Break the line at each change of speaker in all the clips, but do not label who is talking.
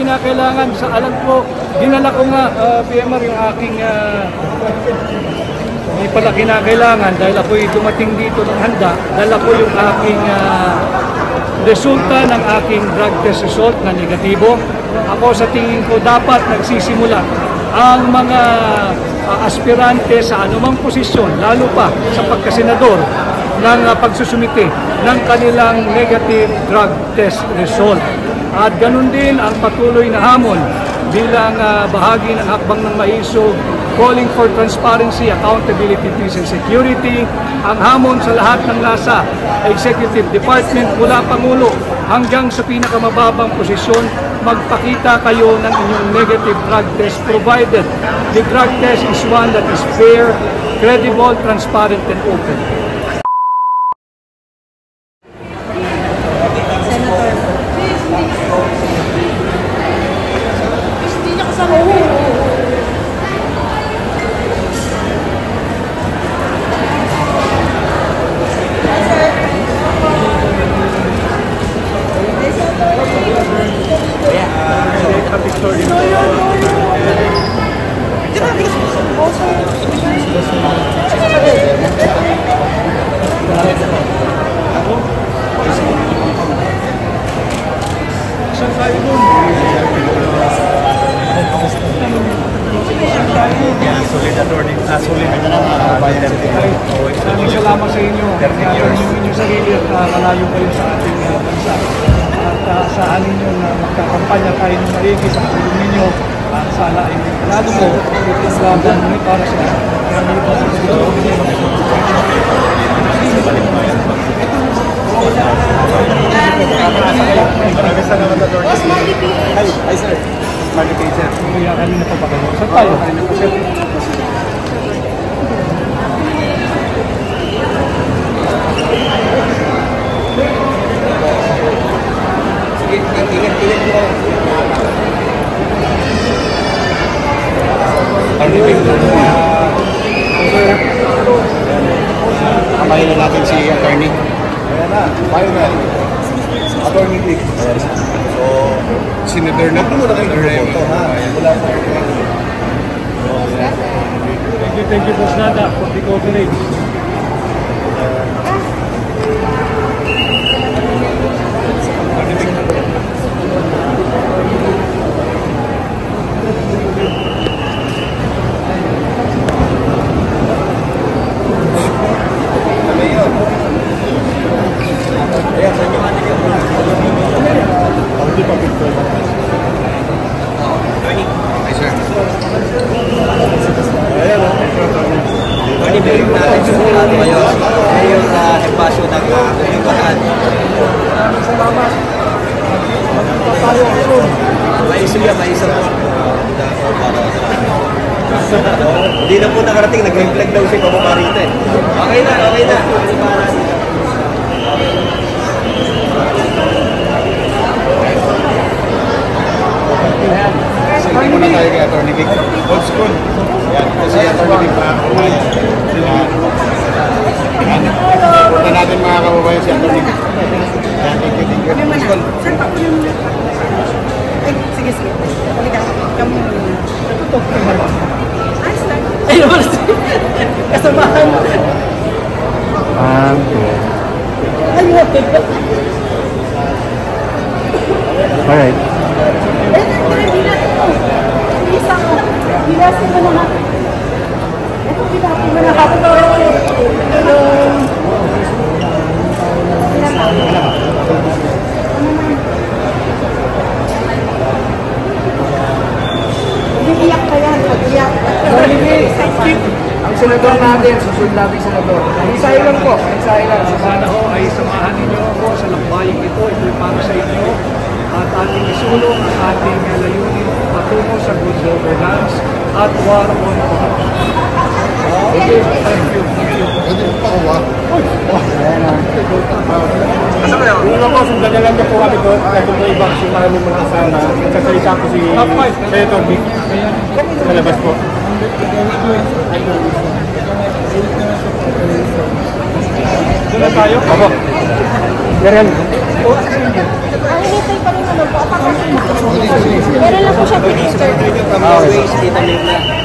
kinakailangan. Sa alam ko, dinala ko nga, PMR, yung aking hindi pala kinakailangan dahil ako'y dumating dito ng handa. Dala ko yung aking resulta ng aking drug test result na negatibo. Ako sa tingin ko dapat nagsisimula ang mga aspirante sa anumang posisyon, lalo pa sa pagkasenador, ng pagsusumite ng kanilang negative drug test result. At ganun din ang patuloy na hamon bilang bahagi ng hakbang ng maisog, calling for transparency, accountability, peace and security. Ang hamon sa lahat ng nasa Executive Department mula Pangulo hanggang sa pinakamababang posisyon, magpakita kayo ng inyong negative drug test provided the drug test is one that is fair, credible, transparent, and open. Salamat sa inyo. Inyong sarili at malayo kayo sa ating bansa. At saan ninyo na magkakampanya tayo ng maigi sa tulong ninyo. At sana ay lalo mo itong laban para sa Hi, sir. Marty Page, sir. Kanina pa ba kayo? Saan tayo?
Kamahin na natin si attorney. Ayan na, kamahin na. Attorney Dick. So, Senator na po na kayo ito, ha?
Thank you, Boss Nada, for the coverage.
Hindi na po nakarating, nag-reflect daw siya kung mamarita eh. Okay na, okay na. Hindi mo na tayo kay Atty. Vic. Old school. Yan, kasi Atty. Vic pa. Punta natin mga kababayan si Atty. Vic. Yan, thank you. Old school.
Sir, pakulo mo na. Sige, sige. Kamu muna. Ay, naman. Kasamahan. Ayun.
Alright.
Eh, isang bilasin mo naman. Ito, bilasin mo na. Iiyak ka yan, pag-iyak.
Ang senador natin, susunod natin senador. Mensahe lang po, mensahe lang. Sana ho ay samahan ninyo ako sa lakbayang ito. Ito'y para sa inyo. At ating isulong ang ating layunin patungo sa good governance at war on corruption. Okay, thank you.
Pwede po ako ba?
Ano kayo?
Una ko, sundan na lang po kami doon. Kasi po ibang si maraming mga kasama. Nagsasalita ko si Senator Vic. Sa labas po.
Thank you.
Doon na tayo? Opo.
Meron.
Ang hinitay pa rin naman po. Meron lang po siya picture.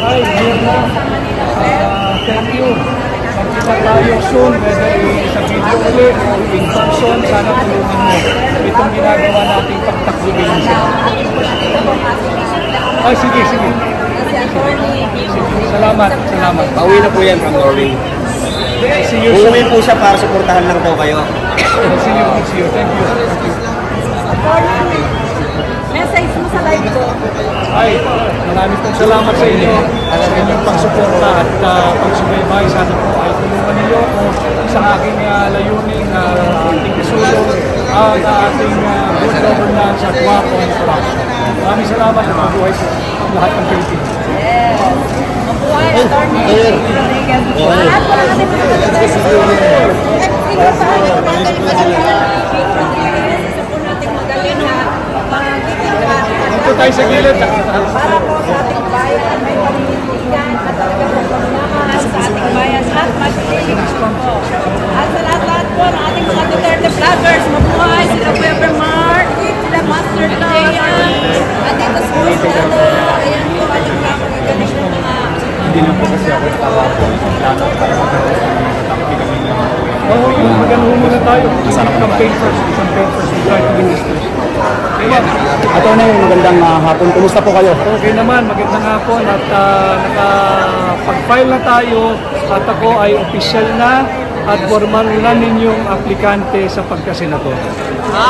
Ay, yun na. Thank you. Magkita tayo soon, whether sa video ulit o in person, sana tulungan mo. Itong ginagawa nating pagtakbugin siya. Ay, sige. Sige. Salamat.
Pauwi na po yan from Norway.
See you soon.
Uuwi po siya para suportahan lang po kayo.
See you. Thank you.
Message mo sa live ko.
Ay, maraming pong salamat sa inyo sa inyong pagsuporta at pagsubaybay. Sana po ay tulungan niyo ako sa aking layuning ating isulong ang ating good governance at wako ng corruption. Maraming salamat at mabuhay po ang lahat ng Pilipinas.
Yes. Mabuhay, attorney. Lahat po ng ating mga
Ito tayo sa gilid.
para po sa ating bayan, may paninindigan at talagang pagmamahal sa ating bayan at masilinig po. At sa lahat po ng ating mga Duterte vloggers, mabuhay sila Kuya Mark, sila Master Dayan, at dito sa Lalo, ayan po ating mga magagaling ng mga
Hindi lang po kasi ako nakapapon. Para magkakaroon kami ng
Oo, yung magandang muna tayo. Isang campaign first. We try to win this first. Kaya,
Attorney, magandang hapon. Kumusta po kayo?
okay naman, magandang hapon at nakapag-file na tayo at ako ay opisyal na at formal na ninyong aplikante sa pagkasenador.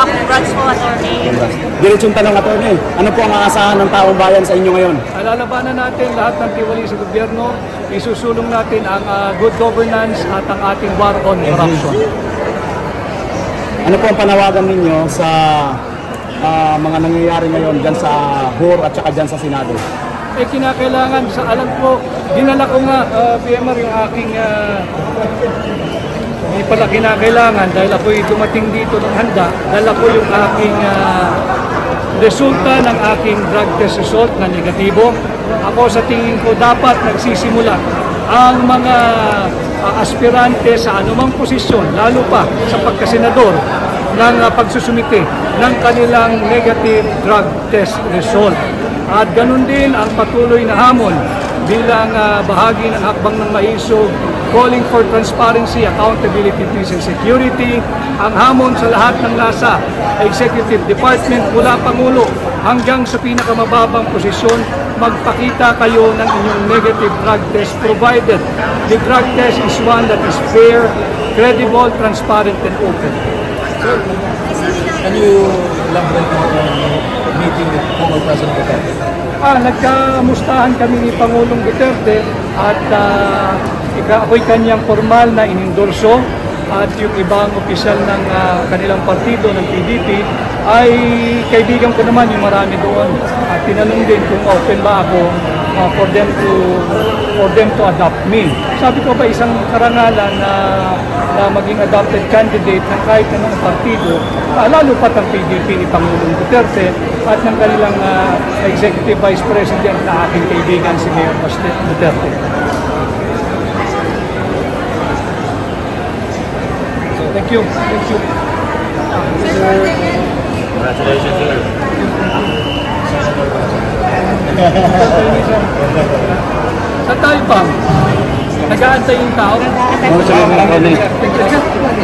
congrats po, attorney.
Diretsong tanong, Attorney. Ano po ang aasahan ng taong bayan sa inyo ngayon?
Lalabanan natin lahat ng tiwali sa gobyerno, isusulong natin ang good governance at ang ating war on corruption.
Ano po ang panawagan ninyo sa mga nangyayari ngayon dyan sa HOR at saka dyan sa Senado?
Kinakailangan, alam ko, dinala ko nga, PMR, yung aking hindi pala kinakailangan dahil ako'y dumating dito ng handa, dala ko yung aking resulta ng aking drug test result na negatibo. Ako sa tingin ko dapat nagsisimula ang mga aspirante sa anumang posisyon, lalo pa sa pagkasenador, ng pagsusumite ng kanilang negative drug test result. At ganun din ang patuloy na hamon bilang bahagi ng hakbang ng maisog, calling for transparency, accountability, peace and security. Ang hamon sa lahat ng nasa Executive Department mula Pangulo hanggang sa pinakamababang posisyon, magpakita kayo ng inyong negative drug test provided the drug test is one that is fair, credible, transparent, and open.
Can you elaborate more on meeting with former President Duterte?
Nagkamustahan kami ni Pangulong Duterte at ako'y kanyang formal na inendorso at yung ibang opisyal ng kanilang partido ng PDP ay kaibigan ko naman yung marami doon at tinanong din kung open ba ako for them to adopt me. Sabi ko ba isang karangalan na maging adopted candidate ng kahit anong partido, lalo pat ang PDP ni Pangulong Duterte at ng kanilang Executive Vice President na aking kaibigan si Mayor Baste Duterte. So, thank you.
Congratulations, sir.
Saan tayo pa? Nag-aantay yung tao?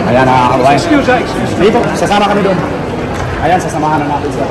Ayan, nakakabayan.
Excuse me.
Dito, sasama kami doon. Ayan, sasamahan na natin sa